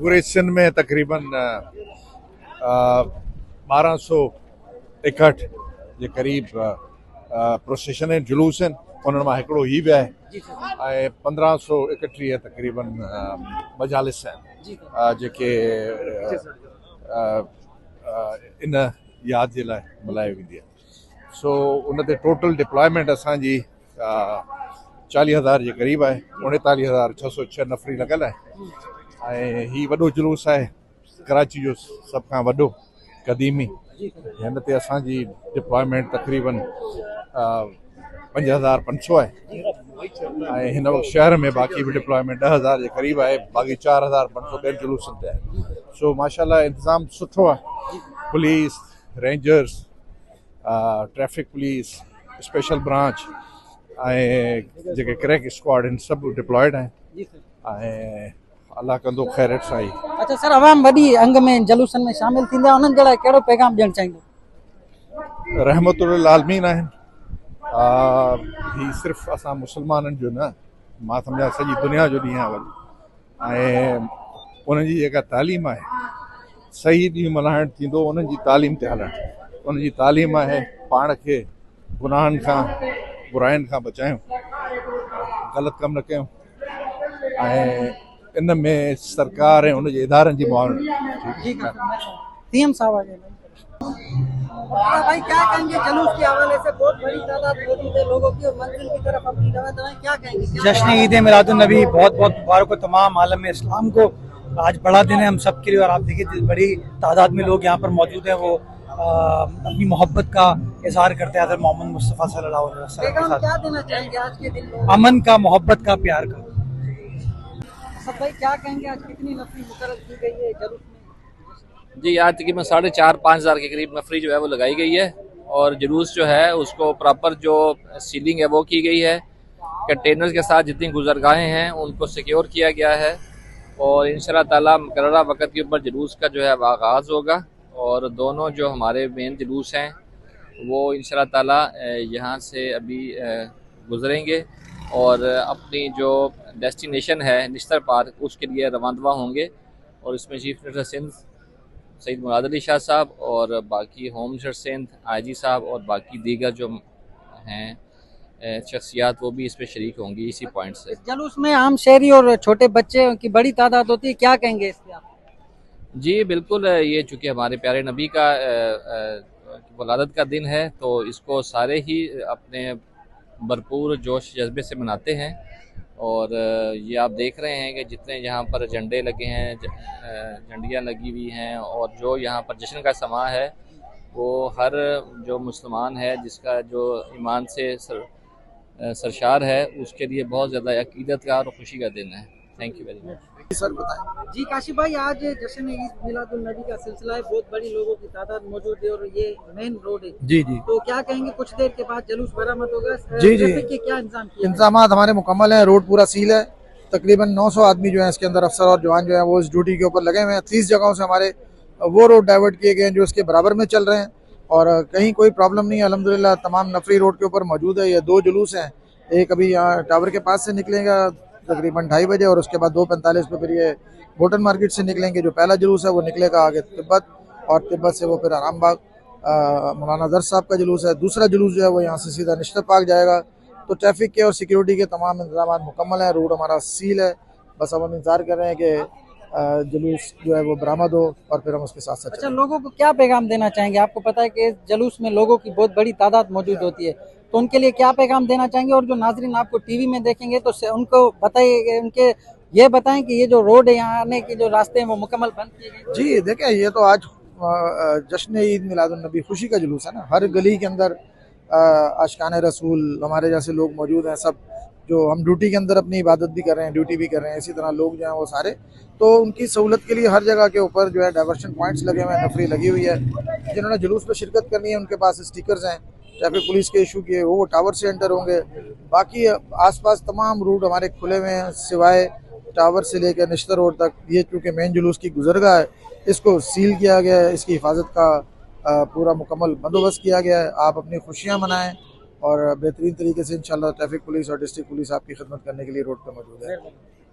पूरे सिंध में तकरीबन 1261 जे क़रीब प्रोसेशन आहिनि, जुलूस आहिनि, उन्हनि मां हिकिड़ो ही बि आहे ऐं 1531 तकरीबन मजालिस आहिनि जेके इन यादि जे लाइ मल्हाई वेंदी आहे। सो उन ते टोटल डिप्लॉयमेंट असांजी 40,000 जे क़रीब आहे, 39,606 नफ़री लॻल आहे ऐं हीउ वॾो जुलूस आहे कराची जो सभ खां वॾो क़दीमी। हिन ते असांजी डिप्लॉयमेंट तक़रीबन 5,500 आहे ऐं हिन वक़्तु शहर में बाक़ी बि डिप्लॉयमेंट 10,000 जे क़रीब आहे, बाक़ी 4,500 ॿियनि जुलूसनि ते आहे। सो माशाल्लाह इंतज़ाम सुठो आहे। Police, rangers, traffic police, special branch ऐं जेके क्रैक स्क्वाड आहिनि सभु डिप्लॉयड आहिनि ऐं अल्लाह कंदो ख़ैरियत सां ई। अच्छा सर, अवाम वॾी अंग में जुलूसनि में शामिल थींदा, उन्हनि जे लाइ कहिड़ो पैगाम ॾियणु चाहींदो? रहमतुल आलमीन आहिनि, ही सिर्फ़ु असां मुस्लमाननि जो न, मां सम्झा सॼी दुनिया जो ॾींहुं आहे ऐं उन्हनि जी जेका तालीम आहे सही ॾींहुं मल्हाइणु थींदो उन्हनि जी तालीम ते हलणु। उन्हनि जी तालीम आहे पाण खे गुनाहनि खां बुराइनि खां बचायूं, ग़लति कमु न कयूं ऐं इन में सरकार ऐं उनजे इदारनि जी मुआवनत। सीएम साहब भाई क्या कहेंगे जुलूस के हवाले से? बहुत बड़ी तादाद मौजूद है लोगों की मंजिल की तरफ अपनी दवाएं, क्या कहेंगे? जश्न ईद मिलादुन नबी बहुत बहुत मुबारक हो तमाम आलम इस्लाम को। आज बड़ा दिन है हम सब के लिए और आप देखिए बड़ी तादाद में लोग यहाँ पर मौजूद हैं, वो अपनी मोहब्बत का इजहार करते हैं हज़रत मोहम्मद मुस्तफ़ा सल्लल्लाहु अलैहि वसल्लम के साथ। क्या देना चाहेंगे आज के दिन? अमन का, मोहब्बत का, प्यार का। सब भाई क्या कहेंगे, आज कितनी नफरी मुकर्रर की गई है जुलूस में? जी आज तकरीबन 4,500-5 हज़ार के करीब नफरी जो है वो लगाई गई है और जुलूस जो है उसको प्रॉपर जो सीलिंग है वो की गई है। कंटेनर्स के साथ जितनी गुजरगाहें हैं उनको सिक्योर किया गया है और इंशाअल्लाह ताला मुकर्ररा वक़्त के ऊपर जुलूस का जो है आगाज़ होगा और दोनों जो हमारे मेन जुलूस हैं वो इंशाअल्लाह ताला यहाँ से अभी गुजरेंगे और अपनी जो डेस्टिनेशन है निश्तर पार्क उसके लिए रवानवा होंगे और इसमें चीफ मिनिस्टर सिंध सईद मुराद अली शाह साहब और बाकी होम मिनिस्टर सिंध, आईजी साहब और बाकी दीगर जो हैं शख्सियात वो भी इसमें शरीक होंगी इसी पॉइंट से। जुलूस में आम शहरी और छोटे बच्चे की बड़ी तादाद होती है, क्या कहेंगे इस पे आप? जी बिल्कुल, ये चूँकि हमारे प्यारे नबी का वलादत का दिन है तो इसको सारे ही अपने भरपूर जोश जज्बे से मनाते हैं और ये आप देख रहे हैं कि जितने यहाँ पर झंडे लगे हैं, झंडियाँ लगी हुई हैं और जो यहाँ पर जश्न का समा है वो हर जो मुसलमान है जिसका जो ईमान से सरशार है उसके लिए बहुत ज़्यादा अकीदत का और खुशी का दिन है। Thank you very much. Sir बताएं। जी काशिफ भाई, आज जश्न ईद मिलादुन नबी का सिलसिला है, बहुत बड़ी लोगों की तादाद मौजूद है और ये मेन रोड है। जी जी, तो क्या कहेंगे, कुछ देर के बाद जुलूस बरामद होगा? जी जी, के क्या इंतजाम हमारे मुकम्मल हैं, रोड पूरा सील है। तकरीबन 900 आदमी जो है इसके अंदर अफसर और जवान जो है वो इस ड्यूटी के ऊपर लगे हुए हैं। 30 जगहों से हमारे वो रोड डाइवर्ट किए गए हैं जो इसके बराबर में चल रहे हैं और कहीं कोई प्रॉब्लम नहीं है अल्हम्दुलिल्लाह। तमाम नफरी रोड के ऊपर मौजूद है। ये 2 जुलूस हैं, एक अभी यहाँ टावर के पास से निकलेगा तकरीबन 2:30 बजे और उसके बाद 2:45 पे फिर ये बोटन मार्केट से निकलेंगे। जो पहला जुलूस है वो निकलेगा आगे तिब्बत और तिब्बत से वो फिर आरामबाग मौलाना दर्श साहब का जुलूस है। दूसरा जुलूस जो है वो यहाँ से सीधा निश्तर पार्क जाएगा। तो ट्रैफिक के और सिक्योरिटी के तमाम इंतजाम मुकम्मल हैं, रोड हमारा सील है। बस अब हम इंतजार कर रहे हैं कि जुलूस जो है वो बरामद हो और फिर हम उसके साथ साथ। अच्छा, लोगों को क्या पैगाम देना चाहेंगे? आपको पता है कि इस जुलूस में लोगों की बहुत बड़ी तादाद मौजूद होती है, तो उनके लिए क्या पैगाम देना चाहेंगे? और जो नाजरीन आपको टीवी में देखेंगे तो उनको बताइए, उनके ये बताएं कि ये जो रोड है यहाँ आने के जो रास्ते हैं वो मुकम्मल बंद किए गए। जी देखें, ये तो आज जश्न ईद मिलादुन नबी खुशी का जुलूस है ना। हर गली के अंदर आशिकान रसूल हमारे जैसे लोग मौजूद हैं, सब जो हम ड्यूटी के अंदर अपनी इबादत भी कर रहे हैं, ड्यूटी भी कर रहे हैं, इसी तरह लोग जो हैं वो सारे, तो उनकी सहूलत के लिए हर जगह के ऊपर जो है डाइवर्शन पॉइंट्स लगे हुए हैं, नफरी लगी हुई है। जिन्होंने जुलूस में शिरकत करनी है उनके पास स्टिकर्स हैं, ट्रैफिक पुलिस के इशू किए वो टावर से एंटर होंगे। बाकी आसपास तमाम रूट हमारे खुले हुए हैं सिवाय टावर से लेकर निश्तर रोड तक। ये चूँकि मेन जुलूस की गुजरगाह है, इसको सील किया गया है, इसकी हिफाजत का पूरा मुकम्मल बंदोबस्त किया गया है। आप अपनी खुशियाँ मनाएं और बेहतरीन तरीके से इंशाल्लाह ट्रैफिक पुलिस और डिस्ट्रिक्ट पुलिस आपकी खिदमत करने के लिए रोड पर मौजूद है।